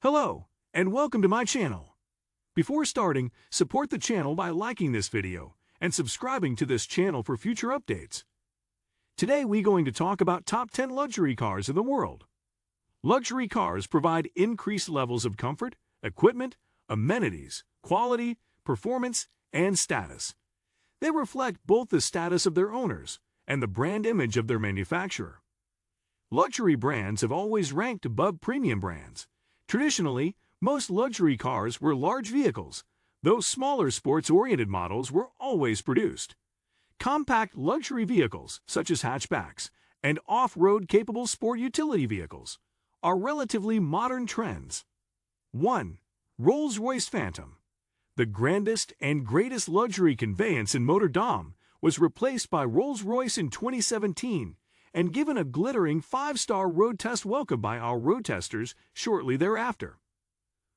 Hello, and welcome to my channel. Before starting, support the channel by liking this video and subscribing to this channel for future updates. Today we're going to talk about top 10 luxury cars in the world. Luxury cars provide increased levels of comfort, equipment, amenities, quality, performance, and status. They reflect both the status of their owners and the brand image of their manufacturer. Luxury brands have always ranked above premium brands. Traditionally, most luxury cars were large vehicles, though smaller sports-oriented models were always produced. Compact luxury vehicles, such as hatchbacks, and off-road capable sport utility vehicles, are relatively modern trends. 1. Rolls-Royce Phantom. The grandest and greatest luxury conveyance in motordom was replaced by Rolls-Royce in 2017 and given a glittering 5-star road test welcome by our road testers shortly thereafter.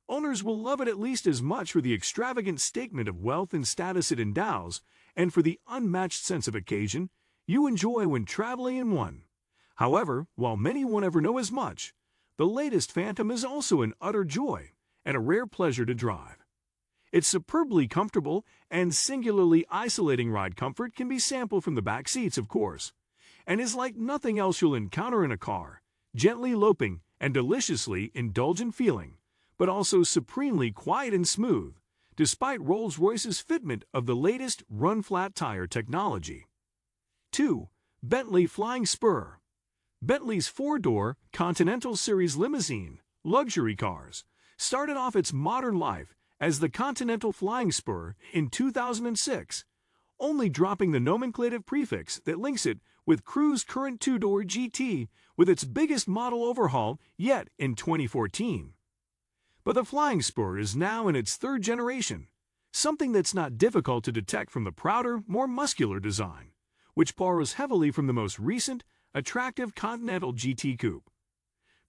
Owners will love it at least as much for the extravagant statement of wealth and status it endows and for the unmatched sense of occasion you enjoy when traveling in one. However, while many won't ever know as much, the latest Phantom is also an utter joy and a rare pleasure to drive. Its superbly comfortable and singularly isolating ride comfort can be sampled from the back seats, of course, and is like nothing else you'll encounter in a car, gently loping and deliciously indulgent feeling, but also supremely quiet and smooth, despite Rolls-Royce's fitment of the latest run-flat tire technology. 2. Bentley Flying Spur. Bentley's four-door Continental Series limousine luxury cars started off its modern life as the Continental Flying Spur in 2006, only dropping the nomenclative prefix that links it with Cruise current two-door GT with its biggest model overhaul yet in 2014. But the Flying Spur is now in its third generation, something that's not difficult to detect from the prouder, more muscular design, which borrows heavily from the most recent, attractive Continental GT Coupe.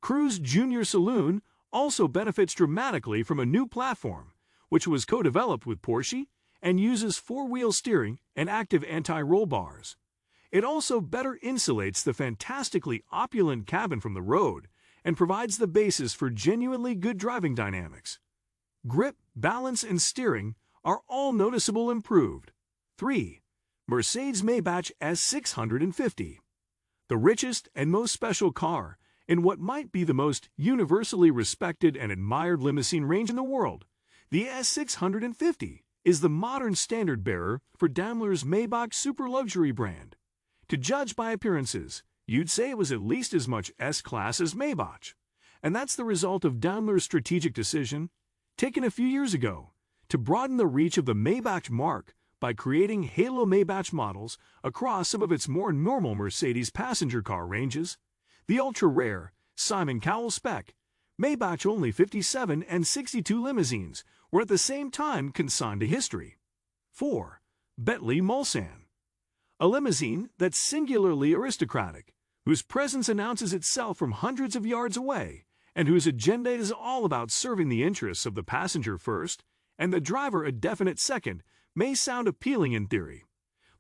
Cruise Junior Saloon also benefits dramatically from a new platform, which was co-developed with Porsche and uses four-wheel steering and active anti-roll bars. It also better insulates the fantastically opulent cabin from the road and provides the basis for genuinely good driving dynamics. Grip, balance, and steering are all noticeable improved. 3. Mercedes-Maybach S650. The richest and most special car in what might be the most universally respected and admired limousine range in the world, the S650 is the modern standard-bearer for Daimler's Maybach super-luxury brand. To judge by appearances, you'd say it was at least as much S-Class as Maybach. And that's the result of Daimler's strategic decision, taken a few years ago, to broaden the reach of the Maybach mark by creating halo Maybach models across some of its more normal Mercedes passenger car ranges. The ultra-rare Simon Cowell spec Maybach only 57 and 62 limousines were at the same time consigned to history. 4. Bentley Mulsanne. A limousine that's singularly aristocratic, whose presence announces itself from hundreds of yards away, and whose agenda is all about serving the interests of the passenger first and the driver a definite second, may sound appealing in theory.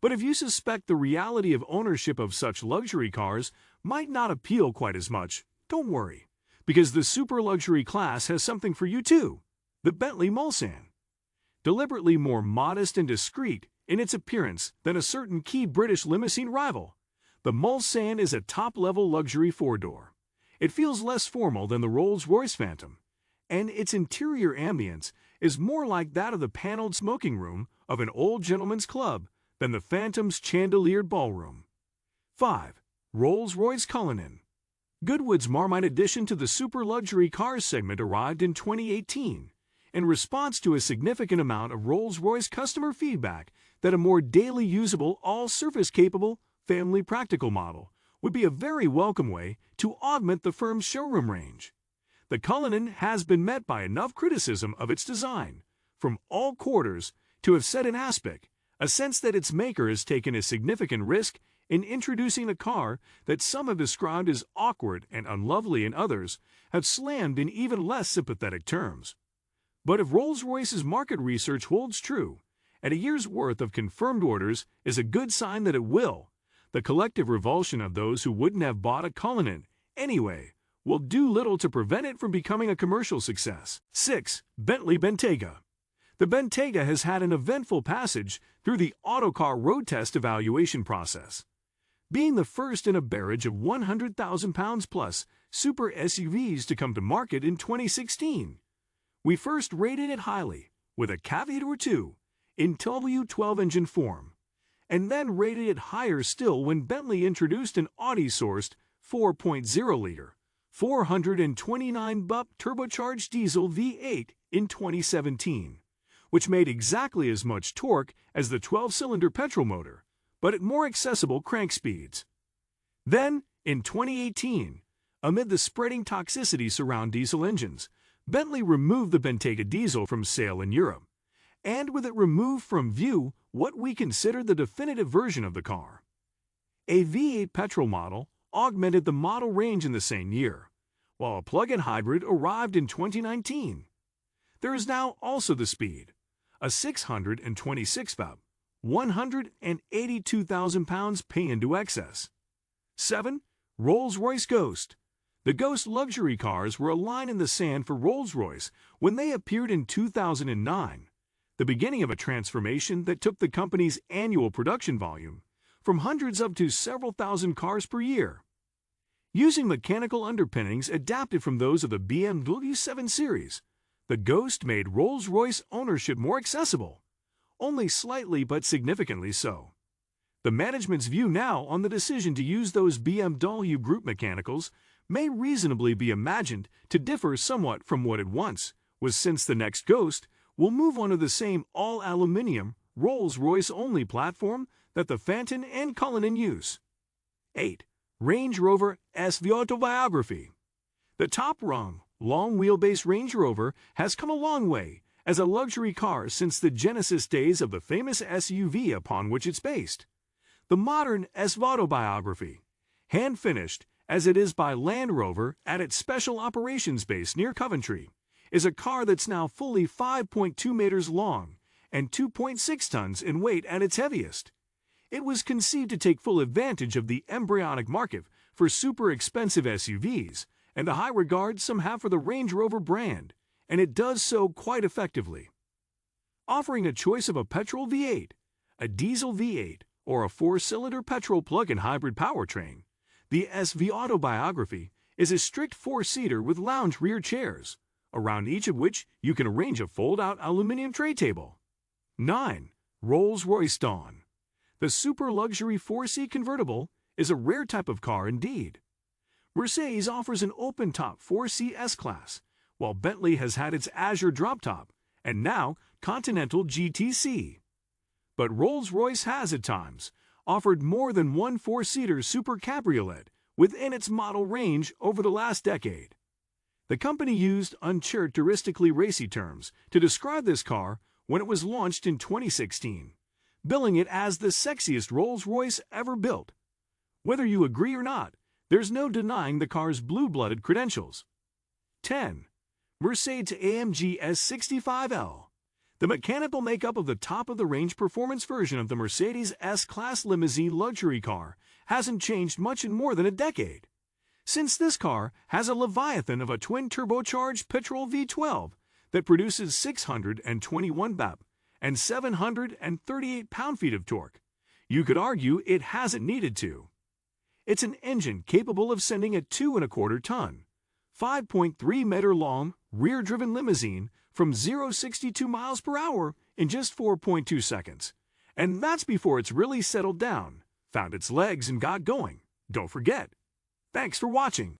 But if you suspect the reality of ownership of such luxury cars might not appeal quite as much, don't worry, because the super luxury class has something for you too, the Bentley Mulsanne. Deliberately more modest and discreet in its appearance than a certain key British limousine rival, the Mulsanne is a top-level luxury four-door. It feels less formal than the Rolls-Royce Phantom, and its interior ambience is more like that of the paneled smoking room of an old gentleman's club than the Phantom's chandeliered ballroom. 5. Rolls-Royce Cullinan. Goodwood's Marmite addition to the super-luxury cars segment arrived in 2018, in response to a significant amount of Rolls-Royce customer feedback that a more daily usable, all-surface capable, family practical model would be a very welcome way to augment the firm's showroom range. The Cullinan has been met by enough criticism of its design, from all quarters, to have set in aspect a sense that its maker has taken a significant risk in introducing a car that some have described as awkward and unlovely and others have slammed in even less sympathetic terms. But if Rolls-Royce's market research holds true, and a year's worth of confirmed orders is a good sign that it will, the collective revulsion of those who wouldn't have bought a Cullinan anyway will do little to prevent it from becoming a commercial success. 6. Bentley Bentayga. The Bentayga has had an eventful passage through the Autocar road test evaluation process. Being the first in a barrage of 100,000 pounds plus super SUVs to come to market in 2016, we first rated it highly, with a caveat or two, in W12 engine form, and then rated it higher still when Bentley introduced an Audi-sourced 4.0-liter, 429 BP turbocharged diesel V8 in 2017, which made exactly as much torque as the 12-cylinder petrol motor, but at more accessible crank speeds. Then, in 2018, amid the spreading toxicity surrounding diesel engines, Bentley removed the Bentayga diesel from sale in Europe, and with it removed from view what we consider the definitive version of the car. A V8 petrol model augmented the model range in the same year, while a plug-in hybrid arrived in 2019. There is now also the Speed, a 626 BP, 182,000 pounds pay into excess. 7. Rolls-Royce Ghost. The Ghost luxury cars were a line in the sand for Rolls-Royce when they appeared in 2009, the beginning of a transformation that took the company's annual production volume from hundreds up to several thousand cars per year. Using mechanical underpinnings adapted from those of the BMW 7 Series, the Ghost made Rolls-Royce ownership more accessible, only slightly but significantly so. The management's view now on the decision to use those BMW Group mechanicals may reasonably be imagined to differ somewhat from what it once was, since the next Ghost will move onto the same all-aluminium Rolls-Royce-only platform that the Phantom and Cullinan use. 8. Range Rover SV Autobiography. The top-rung, long-wheelbase Range Rover has come a long way as a luxury car since the Genesis days of the famous SUV upon which it's based. The modern SV Autobiography, hand-finished as it is by Land Rover at its special operations base near Coventry, is a car that's now fully 5.2 meters long and 2.6 tons in weight at its heaviest. It was conceived to take full advantage of the embryonic market for super expensive SUVs and the high regard some have for the Range Rover brand, and it does so quite effectively. Offering a choice of a petrol V8, a diesel V8, or a 4-cylinder petrol plug-in hybrid powertrain, the SV Autobiography is a strict 4-seater with lounge rear chairs, around each of which you can arrange a fold-out aluminum tray table. 9. Rolls-Royce Dawn. The super luxury 4-seat convertible is a rare type of car indeed. Mercedes offers an open-top 4-seat S-Class, while Bentley has had its Azure drop-top, and now Continental GTC. But Rolls-Royce has, at times, offered more than one 4-seater super cabriolet within its model range over the last decade. The company used uncharacteristically racy terms to describe this car when it was launched in 2016, billing it as the sexiest Rolls-Royce ever built. Whether you agree or not, there's no denying the car's blue-blooded credentials. 10. Mercedes-AMG S65L. The mechanical makeup of the top-of-the-range performance version of the Mercedes S-Class limousine luxury car hasn't changed much in more than a decade. Since this car has a leviathan of a twin-turbocharged petrol V12 that produces 621 BP and 738 pound-feet of torque, you could argue it hasn't needed to. It's an engine capable of sending a 2.25-ton, 5.3-meter-long, rear-driven limousine from 0-62 miles per hour in just 4.2 seconds. And that's before it's really settled down, found its legs, and got going. Don't forget. Thanks for watching.